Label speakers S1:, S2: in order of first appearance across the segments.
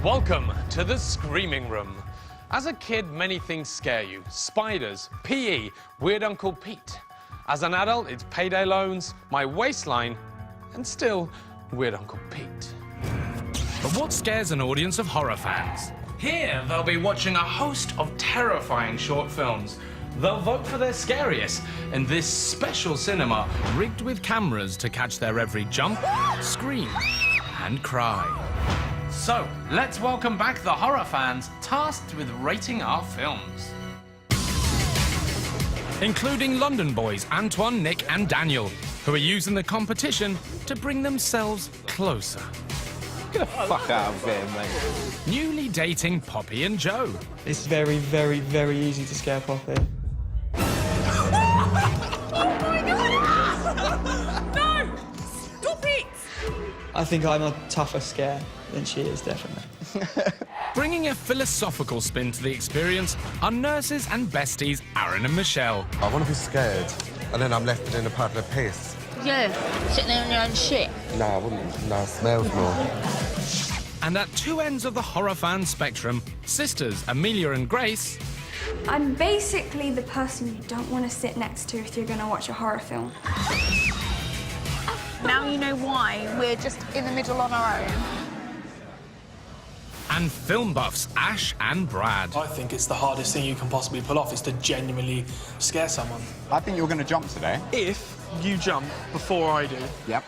S1: Welcome to the Screaming Room. As a kid, many things scare you. Spiders, PE, Weird Uncle Pete. As an adult, it's payday loans, my waistline, and still, Weird Uncle Pete. But what scares an audience of horror fans? Here, they'll be watching a host of terrifying short films. They'll vote for their scariest in this special cinema, rigged with cameras to catch their every jump, scream, and cry. So, let's welcome back the horror fans tasked with rating our films. Including London boys Antoine, Nick, and Daniel, who are using the competition to bring themselves closer.
S2: Get the fuck out of here, mate.
S1: Newly dating Poppy and Joe.
S3: It's very, very, very easy to scare Poppy.
S4: No! Stop it!
S3: I think I'm a tougher scare than she is, definitely.
S1: Bringing a philosophical spin to the experience are nurses and besties Aaron and Michelle.
S5: I want to be scared, and then I'm left in a puddle of piss.
S4: Yeah, sitting there on your own shit.
S5: No, I wouldn't. No, it smells more.
S1: And at two ends of the horror fan spectrum, sisters Amelia and Grace.
S6: I'm basically the person you don't want to sit next to if you're going to watch a horror film.
S4: Now you know why we're just in the middle on our own.
S1: And film buffs Ash and Brad.
S7: I think it's the hardest thing you can possibly pull off is to genuinely scare someone.
S2: I think you're going to jump today.
S8: If you jump before I do,
S2: Yep.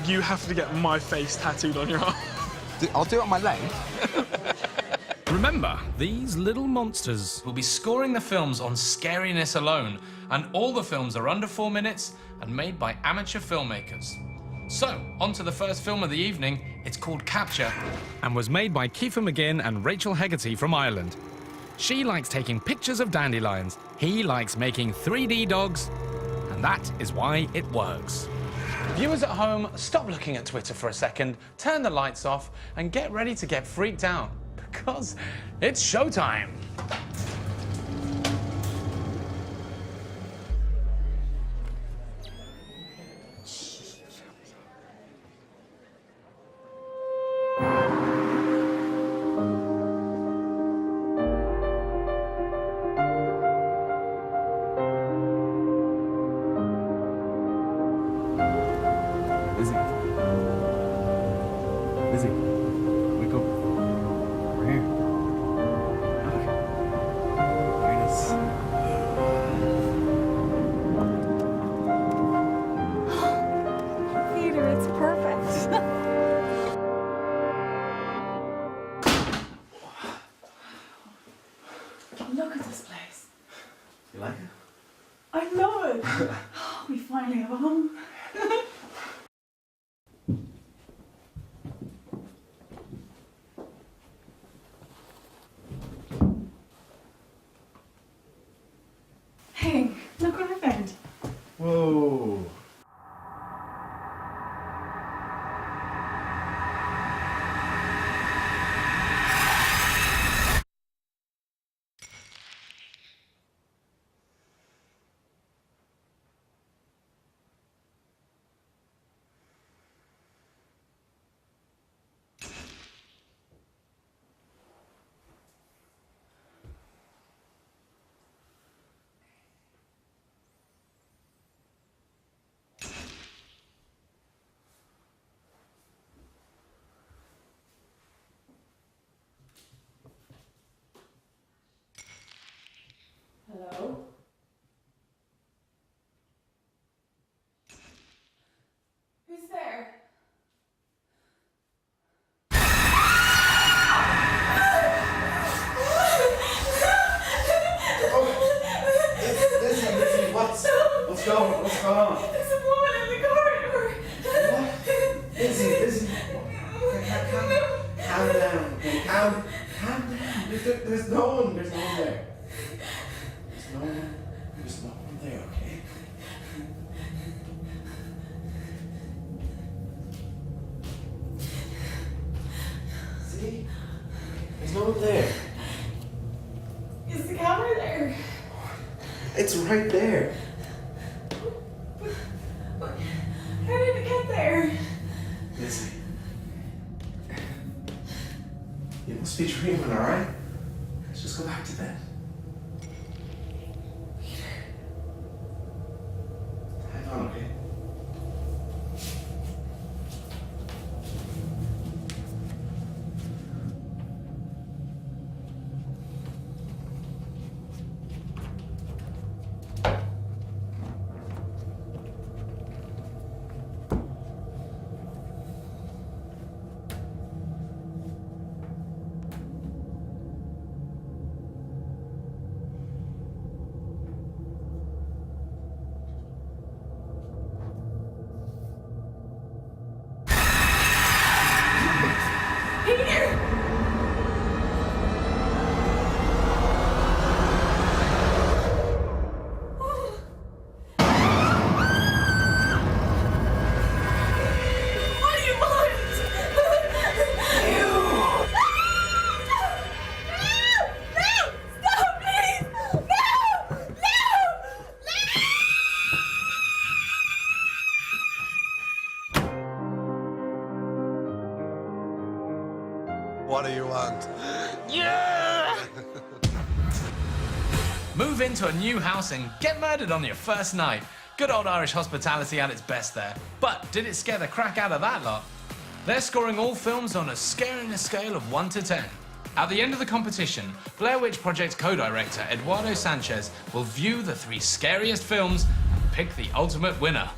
S8: you have to get my face tattooed on your arm.
S2: I'll do it on my leg.
S1: Remember, these little monsters will be scoring the films on scariness alone, and all the films are under 4 minutes and made by amateur filmmakers. So, on to the first film of the evening. It's called Capture and was made by Kiefer McGinn and Rachel Hegarty from Ireland. She likes taking pictures of dandelions. He likes making 3D dogs, and that is why it works. Viewers at home, stop looking at Twitter for a second, turn the lights off, and get ready to get freaked out, because it's showtime.
S5: Lizzie, wake up. We're here. Here it is.
S6: Peter, it's perfect.
S9: Look at this place.
S5: You like it?
S9: I love it. We finally have a home. Hey, look what I found.
S5: Whoa.
S9: Hello? Who's there?
S5: Lizzie, what's going on?
S9: There's a woman in the corridor.
S5: What? Lizzie. Calm down. Okay? Calm down. There's no one there. There's no one there, okay? See? There's no one there.
S9: Is the camera there?
S5: It's right there.
S9: How did it get there?
S5: Lizzie. Just be dreaming, alright? Let's just go back to bed. Hang on, okay?
S10: What do you want?
S1: Yeah! Move into a new house and get murdered on your first night. Good old Irish hospitality at its best there. But did it scare the crack out of that lot? They're scoring all films on a scariness scale of 1 to 10. At the end of the competition, Blair Witch Project co-director Eduardo Sanchez will view the 3 scariest films and pick the ultimate winner.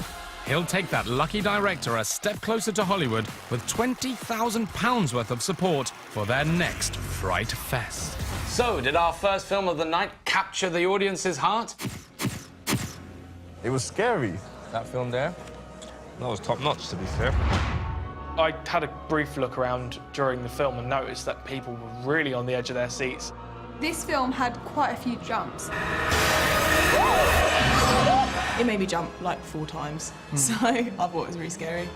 S1: He'll take that lucky director a step closer to Hollywood with £20,000 worth of support for their next Fright Fest. So, did our first film of the night capture the audience's heart?
S10: It was scary, that film there. That was top-notch, to be fair.
S7: I had a brief look around during the film and noticed that people were really on the edge of their seats.
S6: This film had quite a few jumps.
S9: It made me jump like 4 times, so I thought it was really scary.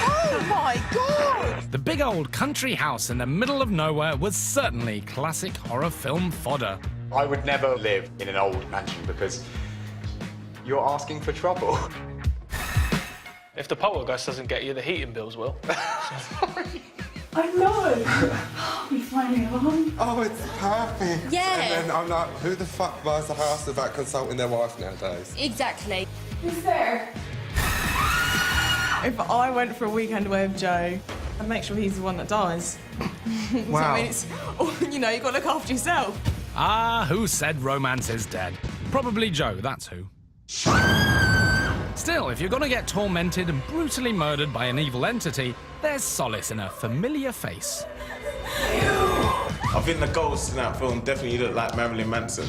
S4: Oh my God!
S1: The big old country house in the middle of nowhere was certainly classic horror film fodder.
S2: I would never live in an old mansion because you're asking for trouble.
S7: If the poltergeist doesn't get you, the heating bills will.
S9: I know! We finally home.
S10: Oh, it's perfect.
S4: Yeah.
S10: And then I'm like, who the fuck buys a house without consulting their wife nowadays?
S4: Exactly.
S9: Who's there? If I went for a weekend away with Joe, I'd make sure he's the one that dies. So, I mean, it's, you know, you've got to look after yourself.
S1: Ah, who said romance is dead? Probably Joe, that's who. Still, if you're gonna get tormented and brutally murdered by an evil entity, there's solace in a familiar face.
S5: I think the ghost in that film definitely looked like Marilyn Manson.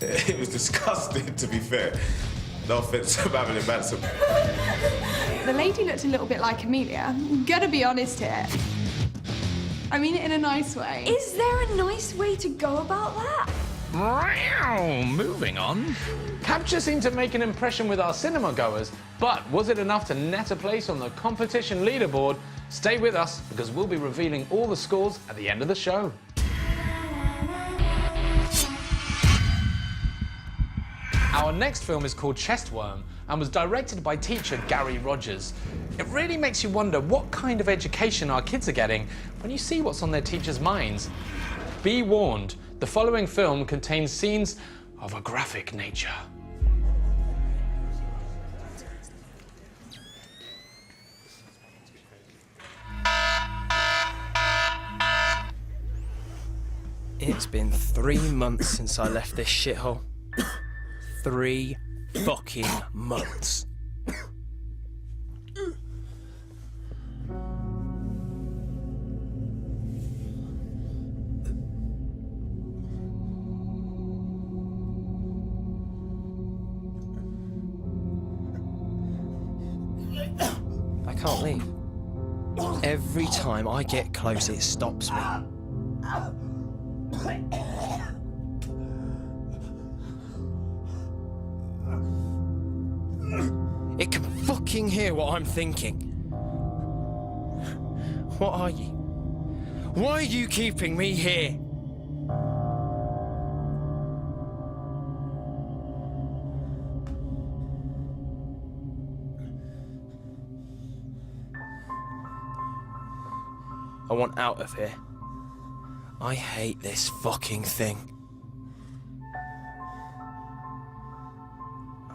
S5: It was disgusting, to be fair. No offense to Marilyn Manson.
S6: The lady looked a little bit like Amelia. Gotta be honest here. I mean it in a nice way. Is there a nice way to go about that?
S1: Wow, moving on. Capture seemed to make an impression with our cinema goers, but was it enough to net a place on the competition leaderboard? Stay with us, because we'll be revealing all the scores at the end of the show. Our next film is called Chestworm and was directed by teacher Gary Rogers. It really makes you wonder what kind of education our kids are getting when you see what's on their teachers' minds. Be warned, the following film contains scenes of a graphic nature.
S11: It's been 3 months since I left this shithole. 3 fucking months. I can't leave. Every time I get close, it stops me. It can fucking hear what I'm thinking. What are you? Why are you keeping me here? I want out of here. I hate this fucking thing.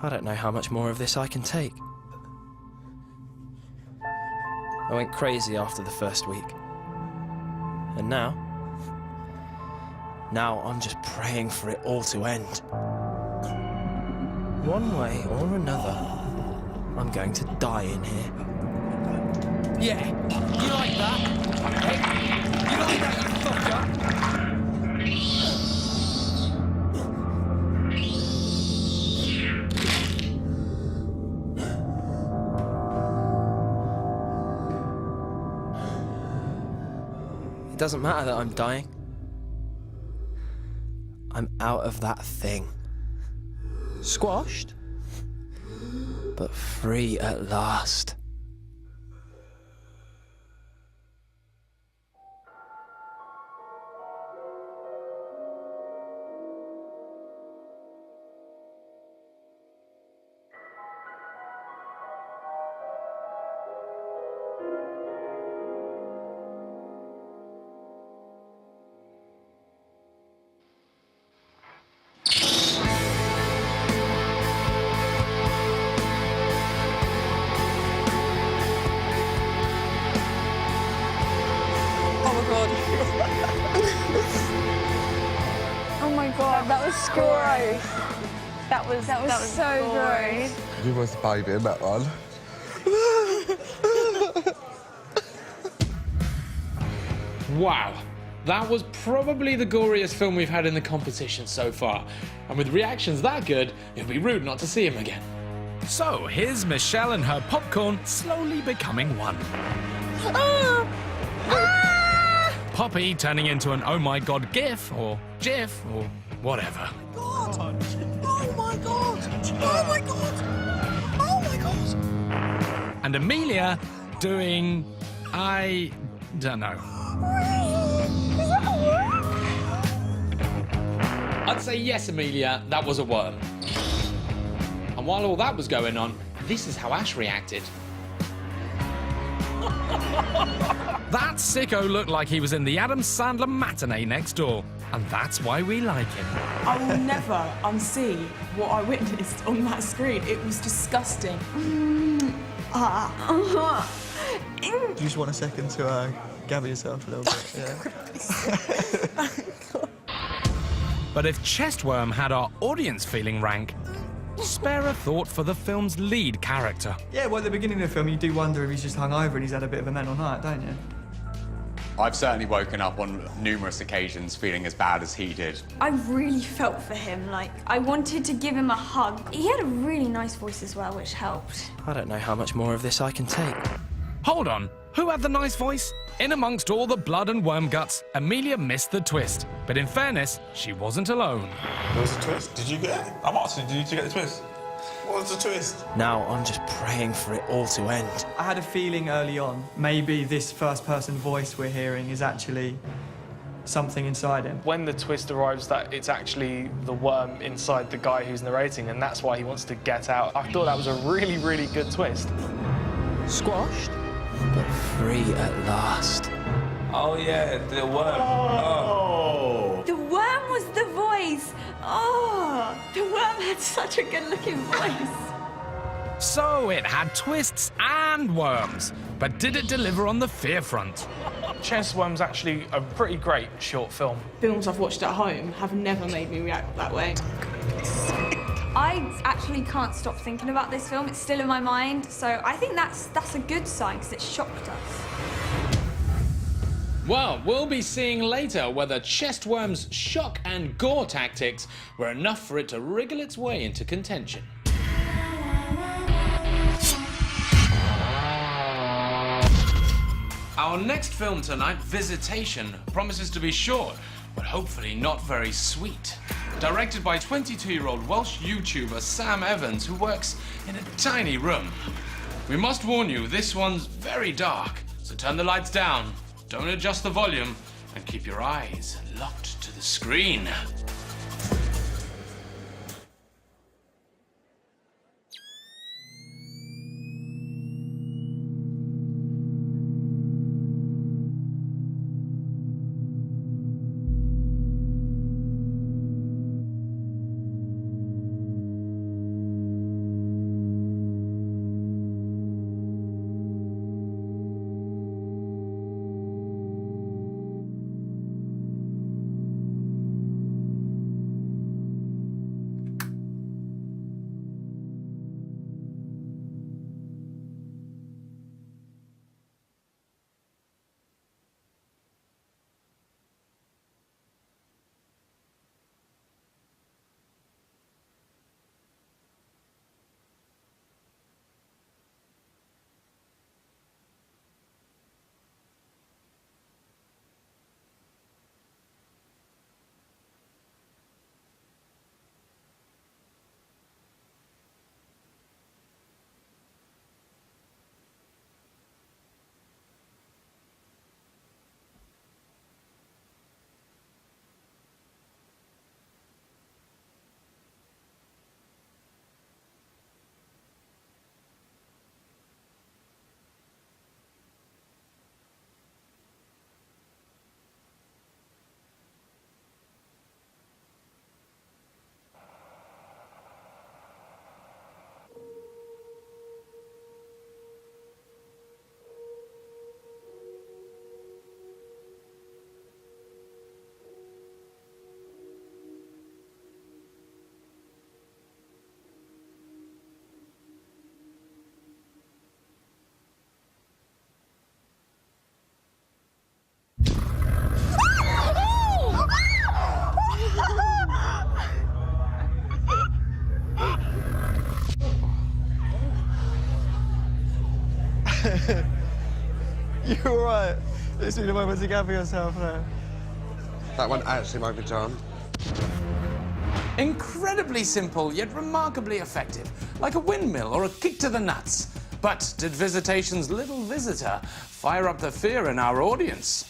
S11: I don't know how much more of this I can take. I went crazy after the first week. And now I'm just praying for it all to end. One way or another, I'm going to die in here. Yeah, you like that? Hey, you like that, you fucker? It doesn't matter that I'm dying. I'm out of that thing. Squashed, but free at last.
S6: Oh my god, that was gross. That was so gross.
S12: You was the baby in that one.
S1: Wow, that was probably the goriest film we've had in the competition so far. And with reactions that good, it'd be rude not to see him again. So here's Michelle and her popcorn slowly becoming one. Poppy turning into an oh my god gif or gif or whatever.
S4: Oh my god! Oh my god! Oh my god!
S1: And Amelia doing... I don't know. I'd say yes, Amelia, that was a worm. And while all that was going on, this is how Ash reacted. That sicko looked like he was in the Adam Sandler matinee next door. And that's why we like him.
S9: I will never unsee what I witnessed on that screen. It was disgusting.
S3: Do you just want a second to gather yourself a little bit? Yeah.
S1: But if Chestworm had our audience feeling rank, spare a thought for the film's lead character.
S3: Yeah, well, at the beginning of the film, you do wonder if he's just hungover and he's had a bit of a mental night, don't you?
S2: I've certainly woken up on numerous occasions feeling as bad as he did.
S6: I really felt for him. Like, I wanted to give him a hug. He had a really nice voice as well, which helped.
S11: I don't know how much more of this I can take.
S1: Hold on, who had the nice voice? In amongst all the blood and worm guts, Amelia missed the twist. But in fairness, she wasn't alone.
S5: There was a twist. Did you get it? I'm asking, did you get the twist? What was the twist?
S11: Now I'm just praying for it all to end.
S3: I had a feeling early on, maybe this first-person voice we're hearing is actually something inside him.
S7: When the twist arrives that it's actually the worm inside the guy who's narrating, and that's why he wants to get out, I thought that was a really, really good twist.
S11: Squashed, but free at last.
S10: Oh yeah, the worm. Oh.
S6: The worm was the voice. Oh, the worm had such a good-looking voice.
S1: So it had twists and worms. But did it deliver on the fear front?
S7: Chestworm's actually a pretty great short film.
S9: Films I've watched at home have never made me react that way.
S6: I actually can't stop thinking about this film. It's still in my mind. So I think that's a good sign because it shocked us.
S1: Well, we'll be seeing later whether Chestworm's shock and gore tactics were enough for it to wriggle its way into contention. Our next film tonight, Visitation, promises to be short, but hopefully not very sweet. Directed by 22-year-old Welsh YouTuber Sam Evans, who works in a tiny room. We must warn you, this one's very dark, so turn the lights down. Don't adjust the volume, and keep your eyes locked to the screen.
S3: You all right? It's been a moment to gather yourself now.
S12: That one actually might be John.
S1: Incredibly simple, yet remarkably effective. Like a windmill or a kick to the nuts. But did Visitation's little visitor fire up the fear in our audience?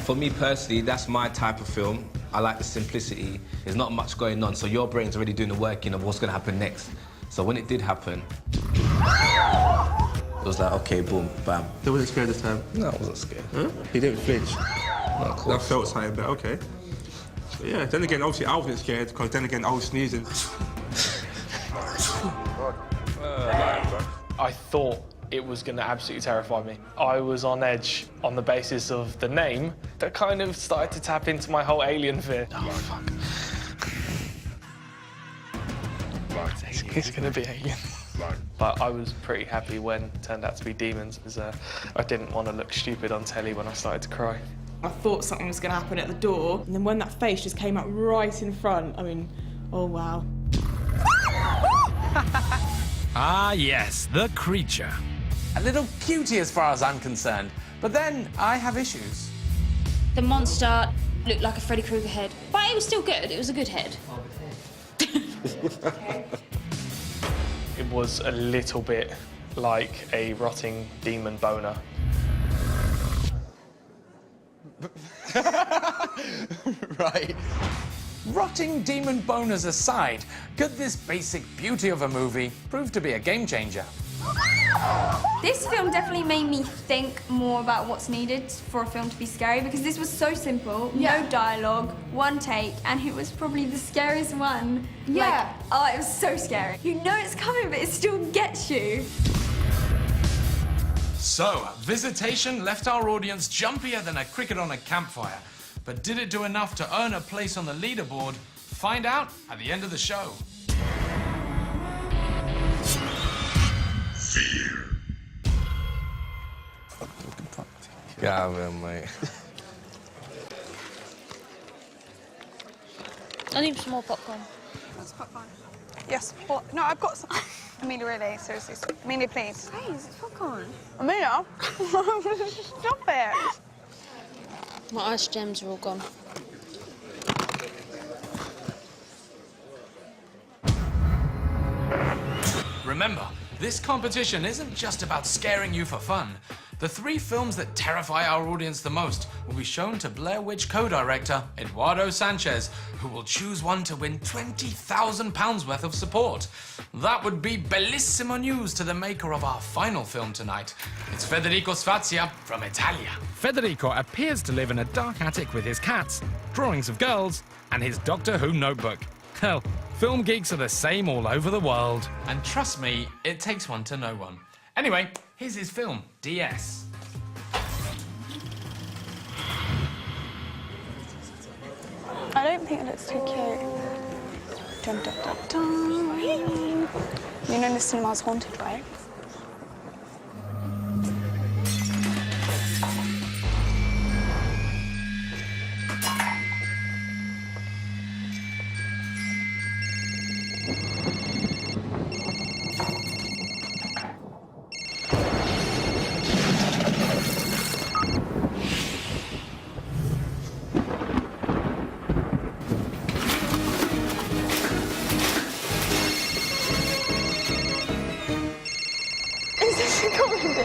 S10: For me personally, that's my type of film. I like the simplicity. There's not much going on, so your brain's already doing the working of what's going to happen next. So when it did happen, it was like, OK, boom, bam.
S13: They wasn't scared this time?
S10: No, I wasn't scared.
S13: Huh? He didn't flinch?
S10: No, of course.
S13: That felt something, but OK. But yeah, then again, obviously I wasn't scared, because then again I was sneezing.
S7: I thought it was going to absolutely terrify me. I was on edge on the basis of the name that kind of started to tap into my whole alien fear. Oh, fuck. It's going to be aliens. But I was pretty happy when it turned out to be demons, because I didn't want to look stupid on telly when I started to cry.
S9: I thought something was going to happen at the door, and then when that face just came up right in front, I mean, oh, wow.
S14: Ah, yes, the creature.
S1: A little cutie as far as I'm concerned. But then I have issues.
S15: The monster looked like a Freddy Krueger head, but it was still good. It was a good head.
S7: It was a little bit like a rotting demon boner.
S1: Right. Rotting demon boners aside, could this basic beauty of a movie prove to be a game changer?
S6: This film definitely made me think more about what's needed for a film to be scary, because this was so simple, no dialogue, one take, and it was probably the scariest one. Yeah. Like, oh, it was so scary. You know it's coming, but it still gets you.
S1: So, Visitation left our audience jumpier than a cricket on a campfire. But did it do enough to earn a place on the leaderboard? Find out at the end of the show.
S10: Yeah, man, mate.
S15: I need some more popcorn.
S16: That's popcorn. Yes. Well, no, I've got some. Amelia, really, seriously. Amelia, please.
S6: Please, it's popcorn.
S16: Amelia? Stop it.
S15: My ice gems are all gone.
S1: Remember, this competition isn't just about scaring you for fun. The 3 films that terrify our audience the most will be shown to Blair Witch co-director Eduardo Sanchez, who will choose one to win £20,000 worth of support. That would be bellissimo news to the maker of our final film tonight. It's Federico Sfazia from Italia.
S14: Federico appears to live in a dark attic with his cats, drawings of girls, and his Doctor Who notebook. Hell, film geeks are the same all over the world.
S1: And trust me, it takes one to know one. Anyway, here's his film, DS.
S16: I don't think it looks too cute. Dun, dun, dun, dun. You know the cinema's haunted, right? Is this a comedy?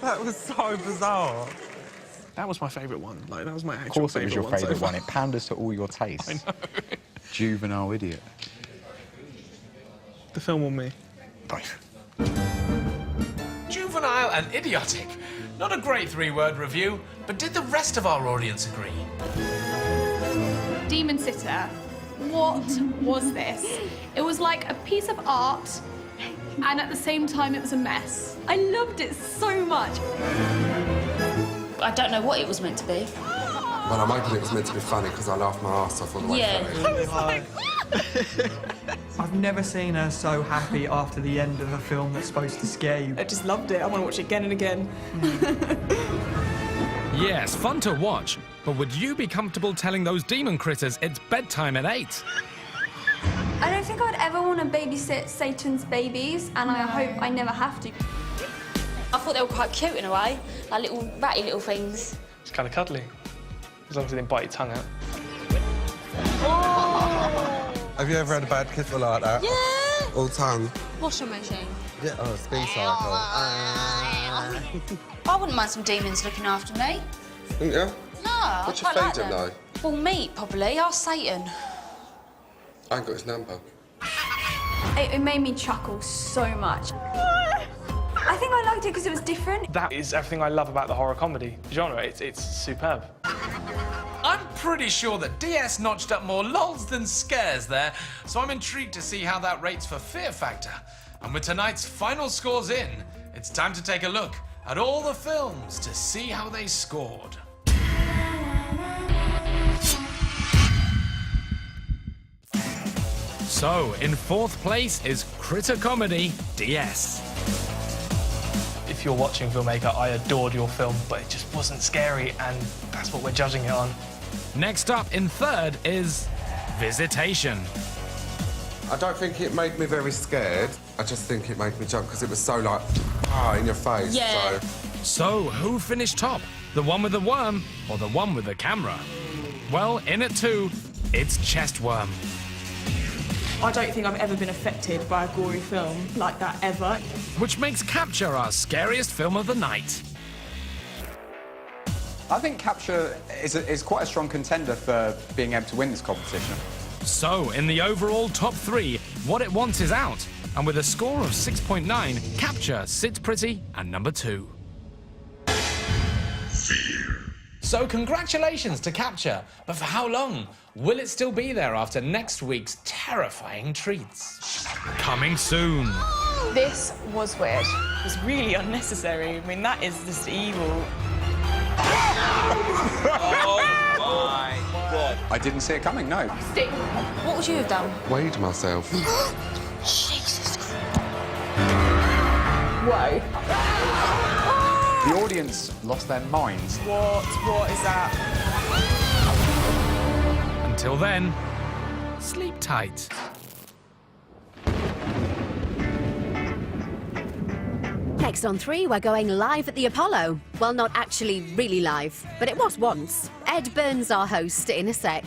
S13: That was so bizarre.
S8: That was my favourite one. Like, that was my
S2: Of
S8: actual
S2: course it was your
S8: favourite
S2: favourite
S8: so
S2: one. It panders to all your tastes.
S8: I know.
S2: Juvenile idiot.
S8: The film on me.
S1: Juvenile and idiotic. Not a great three-word review, but did the rest of our audience agree?
S17: Demon Sitter. What was this? It was like a piece of art, and at the same time, it was a mess. I loved it so much.
S15: I don't know what it was meant to be.
S12: Well, I'm hoping it was meant to be funny because I laughed my arse off all the way through.
S3: I've never seen her so happy after the end of a film that's supposed to scare you.
S9: I just loved it. I want to watch it again and again.
S14: Yes, fun to watch, but would you be comfortable telling those demon critters it's bedtime at 8?
S6: I don't think I'd ever want to babysit Satan's babies, and I hope I never have to.
S15: I thought they were quite cute in a way, like little ratty little things.
S7: It's kind of cuddly, as long as they didn't bite your tongue out.
S12: Have you ever had a bad kitten like that?
S15: Yeah.
S12: All tongue?
S15: Washing machine.
S12: Yeah, oh, spin cycle.
S15: I wouldn't mind some demons looking after me.
S12: Wouldn't you?
S15: No,
S12: What'd you
S15: I quite like
S12: feed him,
S15: them. Well, meat, probably. Ask Satan.
S12: I ain't got his number.
S6: It made me chuckle so much. I think I liked it because it was different.
S7: That is everything I love about the horror comedy genre. It's superb.
S1: I'm pretty sure that DS notched up more lols than scares there, so I'm intrigued to see how that rates for fear factor. And with tonight's final scores in, it's time to take a look at all the films to see how they scored.
S14: So, in 4th place is Critter Comedy DS.
S7: If you're watching Filmmaker, I adored your film, but it just wasn't scary, and that's what we're judging it on.
S14: Next up in 3rd is Visitation.
S12: I don't think it made me very scared. I just think it made me jump because it was so like, in your face.
S15: Yeah.
S14: So, who finished top? The one with the worm or the one with the camera? Well, in at 2, it's Chestworm.
S9: I don't think I've ever been affected by a gory film like that ever.
S14: Which makes Capture our scariest film of the night.
S2: I think Capture is quite a strong contender for being able to win this competition.
S14: So, in the overall top 3, What It Wants is out. And with a score of 6.9, Capture sits pretty at number 2.
S1: So congratulations to Capture, but for how long? Will it still be there after next week's terrifying treats?
S14: Coming soon.
S9: This was weird. It was really unnecessary. I mean, that is just evil.
S2: Oh my God. I didn't see it coming, no.
S15: Stick. What would you have done?
S12: Weighed myself.
S15: Jesus Christ.
S9: Whoa.
S2: The audience lost their minds.
S9: What is that?
S14: Until then, sleep tight.
S18: Next on 3, we're going live at the Apollo. Well, not actually really live, but it was once. Ed Burns, our host, in a sec.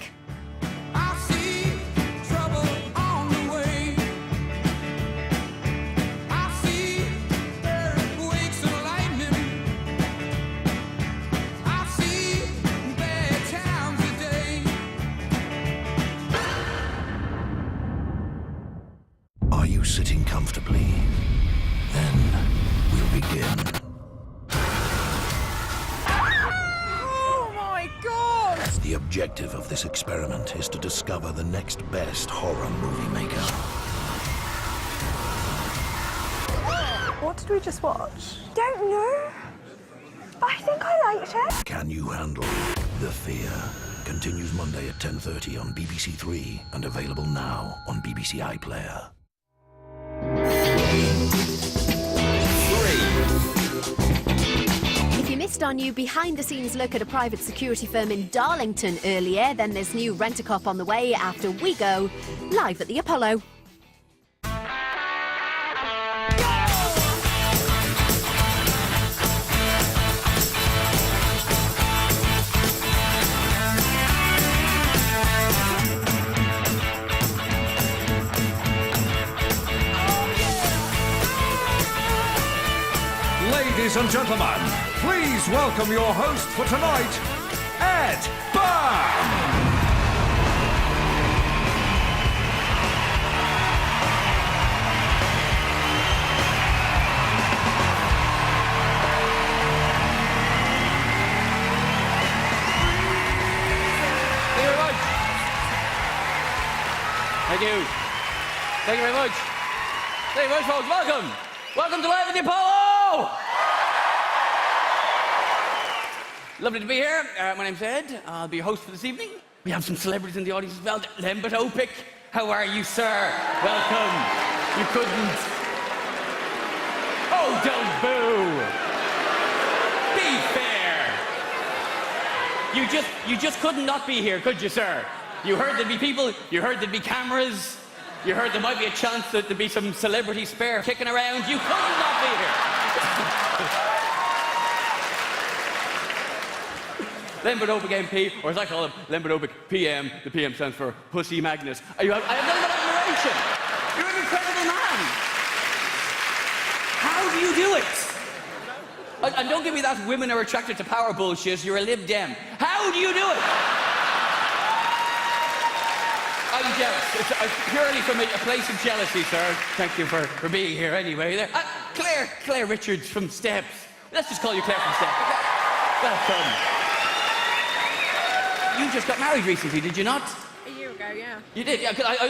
S19: Are you sitting comfortably? Then we'll begin.
S9: Oh my God!
S19: The objective of this experiment is to discover the next best horror movie maker.
S16: What did we just watch? Don't know. But I think I liked it.
S19: Can you handle the fear? Continues Monday at 10:30 on BBC 3 and available now on BBC iPlayer.
S18: If you missed our new behind-the-scenes look at a private security firm in Darlington earlier, then there's new Rent-A-Cop on the way after we go live at the Apollo.
S20: Ladies and gentlemen, please welcome your host for tonight, Ed Byrne.
S21: Thank you. Thank you very much. Thank you very much, folks. Welcome. Welcome to Live at the Apollo! Lovely to be here. My name's Ed. I'll be your host for this evening. We have some celebrities in the audience as well. Lembit Opik. How are you, sir? Welcome. You couldn't. Oh, don't boo. Be fair. You just couldn't not be here, could you, sir? You heard there'd be people, you heard there'd be cameras, you heard there might be a chance that there'd be some celebrity spare kicking around. You couldn't not be here. Lembit Opik MP, or as I call him, Lembit Opik PM. The PM stands for Pussy Magnus. I have nothing but admiration. You're an incredible man. How do you do it? And don't give me that women are attracted to power bullshit. You're a Lib Dem. How do you do it? I'm jealous. It's purely from a place of jealousy, sir. Thank you for being here anyway. There. Claire Richards from Steps. Let's just call you Claire from Steps. Welcome. You just got married recently, did you not?
S9: A year ago, yeah.
S21: You did? Yeah, 'cause I